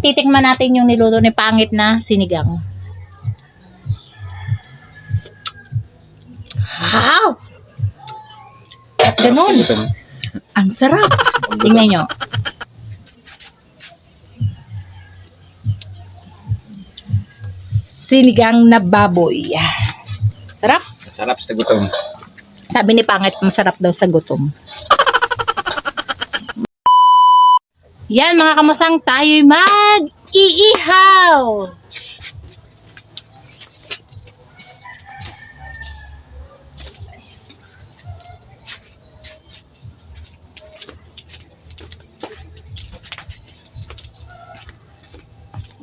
Titikman natin yung niluto ni Pangit na sinigang. Wow! At ganun. Ang sarap. Tingnan nyo. Sinigang na baboy. Sarap. Sarap sa gutom. Sabi ni Pangit, masarap daw sa gutom. Yan mga kamusang, tayo'y mag-iihaw.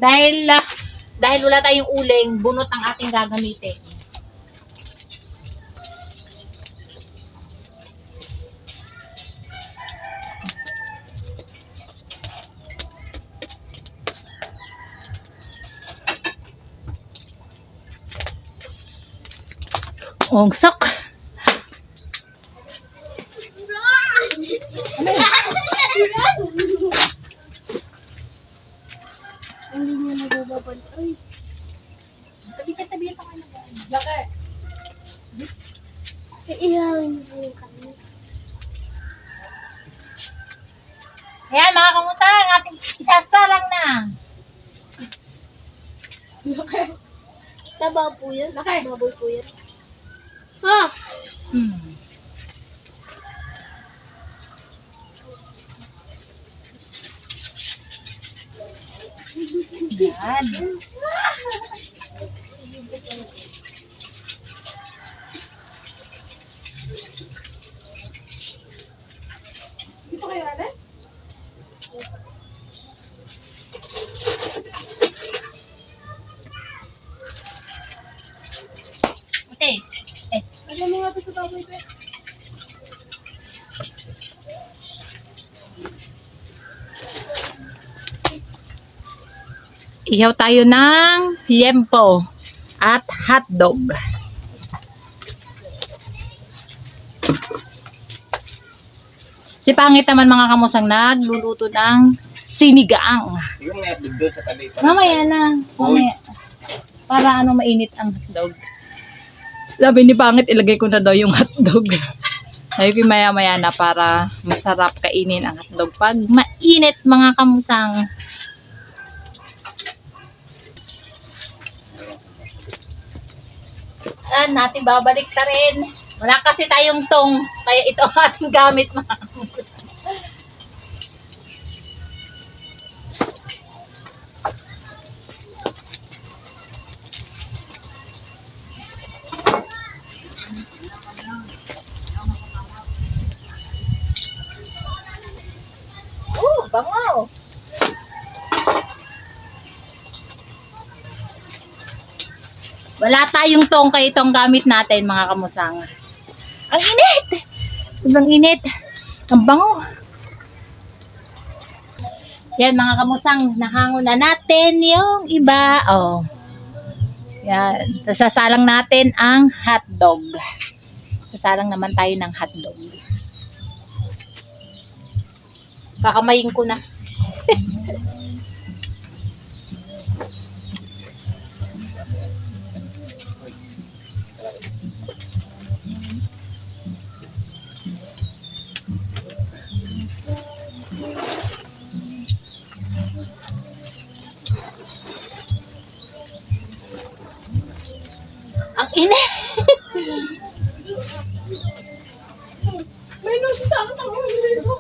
Dahil wala tayong uling, bunot ang ating gagamitin. Ongsak. Hindi niya nagubabal. Ay. Tabi pa kayo. Bakit? Iihawin mo yung kami. Ayan mga kamusang, ating isasalang na. Tabaw po yan. Baboy po yan. Ha? Yan. Dito kayo, ate? Taste. Alam mo nga ito sa baboy ko. Ihaw tayo ng liempo at hotdog. Si Pangit naman mga kamusang nagluluto ng sinigang. Yung may doon sa tabi. Mamaya na. Mamaya. Para mainit ang hotdog. Sabi ni Pangit, ilagay ko na daw yung hotdog. Sabi ko maya-maya na para masarap kainin ang hotdog pag mainit mga kamusang. Natin babalik ta rin. Wala kasi tayong tong, kaya ito ang ating gamit mga kamusang. Bango! Wala tayong tong, kaya itong gamit natin mga kamusang. Ang init! Sobrang init. Ang bango. Yan mga kamusang, nahango na natin yung iba. Oh. Yan. Sasalang natin ang hotdog. Sasalang naman tayo ng hotdog. Kakamayin ko na. Ang init. May nasi sa akin ako. Hindi mo.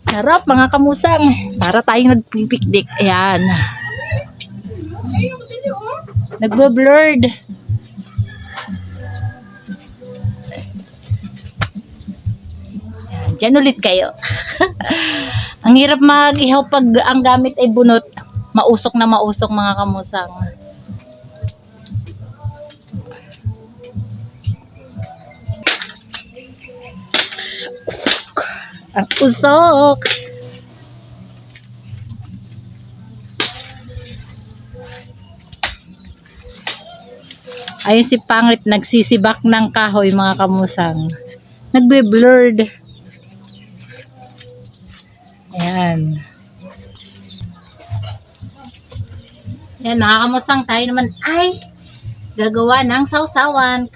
Sarap mga kamusang. Para tayong nagpipikdik. Ayan. Nagbo-blurred. Ayan. Diyan ulit kayo. Ang hirap mag-ihaw pag ang gamit ay bunot. Mausok na mausok mga kamusang. Ang usok. Ayun si Pangit, nagsisibak ng kahoy mga kamusang. Nagbe-blurred. Ayan. Ayan mga kamusang, tayo naman ay gagawa ng sausawan.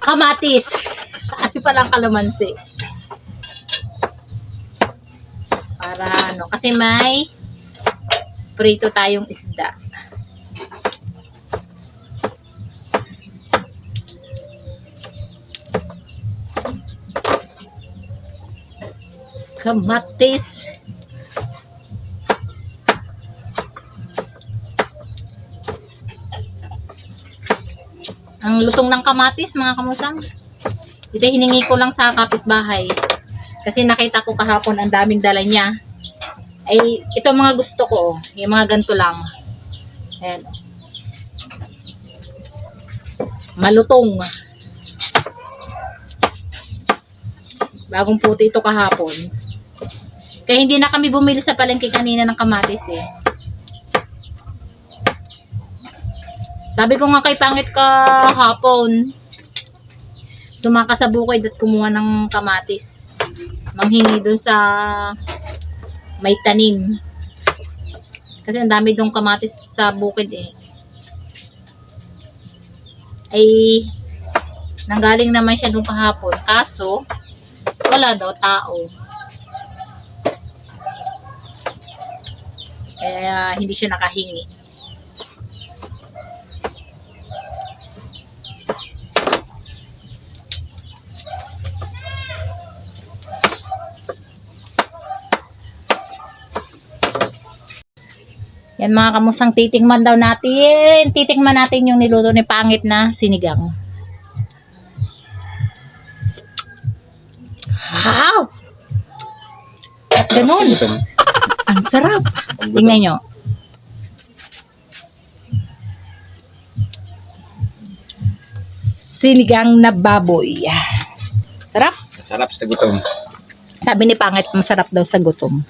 Kamatis. Ay palang kalamansi. Para ano, kasi may prito tayong isda. Kamatis. Ang lutong ng kamatis, mga kamusang. Ito hiningi ko lang sa kapitbahay. Kasi nakita ko kahapon ang daming dala niya. Ay, ito mga gusto ko. Yung mga ganito lang. Ayan. Malutong. Bagong puti ito kahapon. Kaya hindi na kami bumili sa palengke kanina ng kamatis eh. Sabi ko nga kay Pangit kahapon, sumaka sa bukid at kumuha ng kamatis. Manghingi dun sa may tanim. Kasi ang dami dong kamatis sa bukid eh. Ay, nanggaling naman siya dun kahapon. Kaso, wala daw tao. Kaya hindi siya nakahingi. Yan mga kamusang, titikman natin yung niluto ni Pangit na sinigang. Wow! At ganun. Ang sarap. Tingnan nyo. Sinigang na baboy. Sarap. Sarap sa gutom. Sabi ni Pangit, masarap daw sa gutom.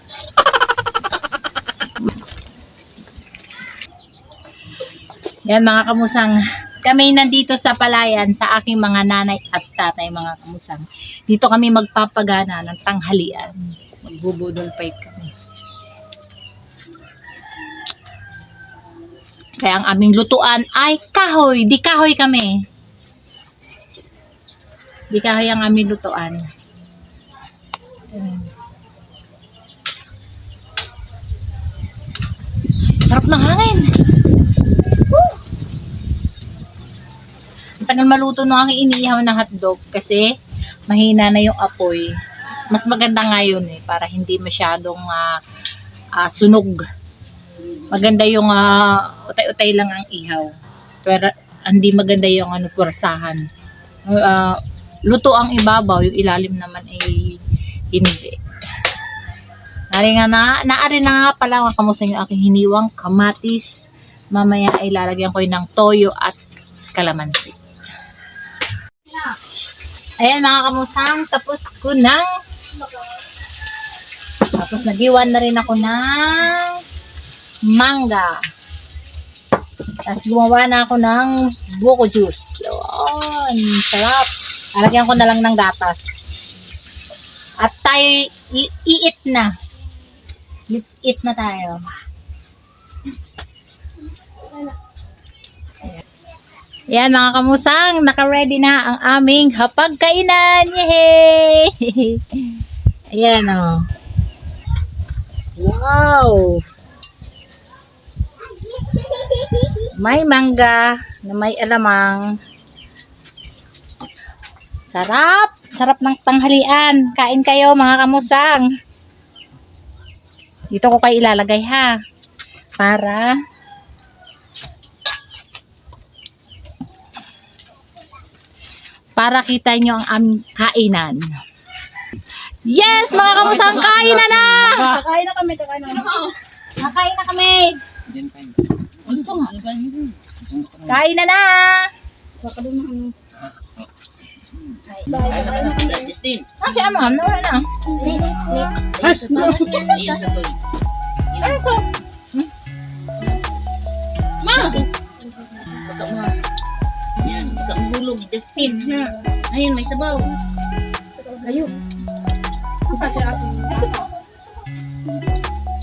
Yan mga kamusang, kami nandito sa palayan sa aking mga nanay at tatay mga kamusang. Dito kami magpapagana ng tanghalian. Magbubudol fight kami. Kaya ang aming lutuan ay kahoy. Di kahoy kami. Di kahoy ang aming lutuan. Sarap ng hangin. Ang tagal maluto ng aking iniihaw na hotdog kasi mahina na yung apoy. Mas maganda ngayon eh para hindi masyadong sunog. Maganda yung utay-utay lang ang ihaw. Pero hindi maganda yung pursahan. Luto ang ibabaw, yung ilalim naman ay hindi. Naari na nga pala kamusta yung aking hiniwang kamatis. Mamaya ay lalagyan ko ng toyo at kalamansi. Ayan mga kamusang, tapos nagiwan na rin ako ng mangga. Tapos gumawa na ako ng buko juice. Yun, sarap. Lalagyan ko na lang ng gatas. At tayo i-eat na. Let's eat na tayo. Yan mga kamusang, naka-ready na ang aming hapagkainan. Yay! Ayan o. Wow! May mangga na may alamang. Sarap! Sarap ng tanghalian. Kain kayo mga kamusang. Dito ko kayo ilalagay ha. Para kita nyo ang aming kainan. Yes, mga kamusang, kain na na! Kakain na kami. Kakain na kami. Ito nga. Kain na na! Si Amam, nawala na. Ano ito? Ma! tulog. Justin, na. Ayun, may sabaw. Ayun. Kasi ako.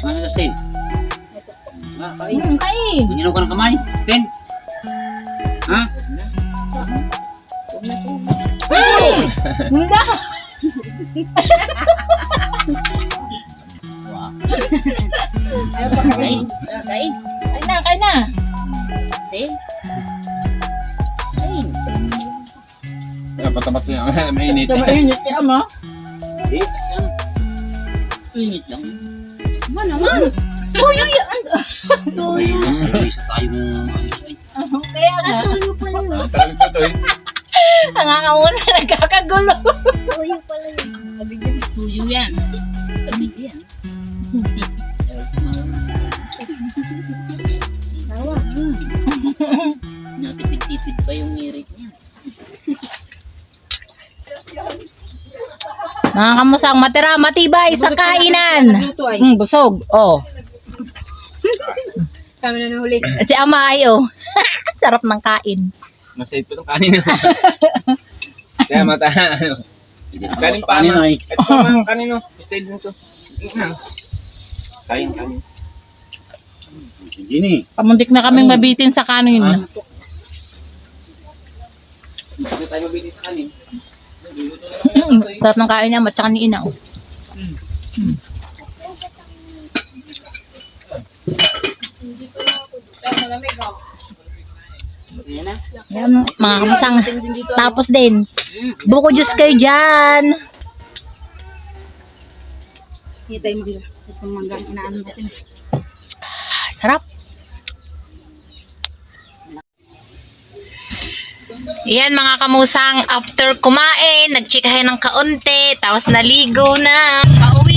Ano sa Tin? Kain. Kain. Ininom ka ng kamay? Tin? Ha? Hindi. Kain. Kain. Kain na. Kain. Kain. Patapat siya. Mainit. Mainit kaya mo. Eh, yan. Init lang. Ba naman? Uy, uy, Isa tayo ng kaya nga. Tuyo pala yun. Talagang pa to eh. Nangangamuna, nagkakagulo. Tuyo pala yun. Sabi dyan, tuyo yan. Sabi dyan. Tawa. Natipid-tipid pa yung ngirit niya. Mga kamusang matira, matibay sa kainan. Busog. Oh. Kami na nahuli. Si Ama ay oh. Sarap ng kain. Masayip ko itong kanin. Kaya mata. Kanin pa ama. Ito pa mga kanino. Isayid mo ito. Kain. Gini. Pamuntik na kaming mabitin sa kanin. Hindi tayo mabili sa kanin. Sarap ng kain niya, matsaka ni Ina. Oh. Ayan na. Yan, mga kamusang. Tapos din, buko juice kayo dyan. Hindi tayo magla. Itong manggang inaan natin. Sarap. Yan mga kamusang, after kumain, nagchikahin ng kaunti, tapos naligo na. Pauwi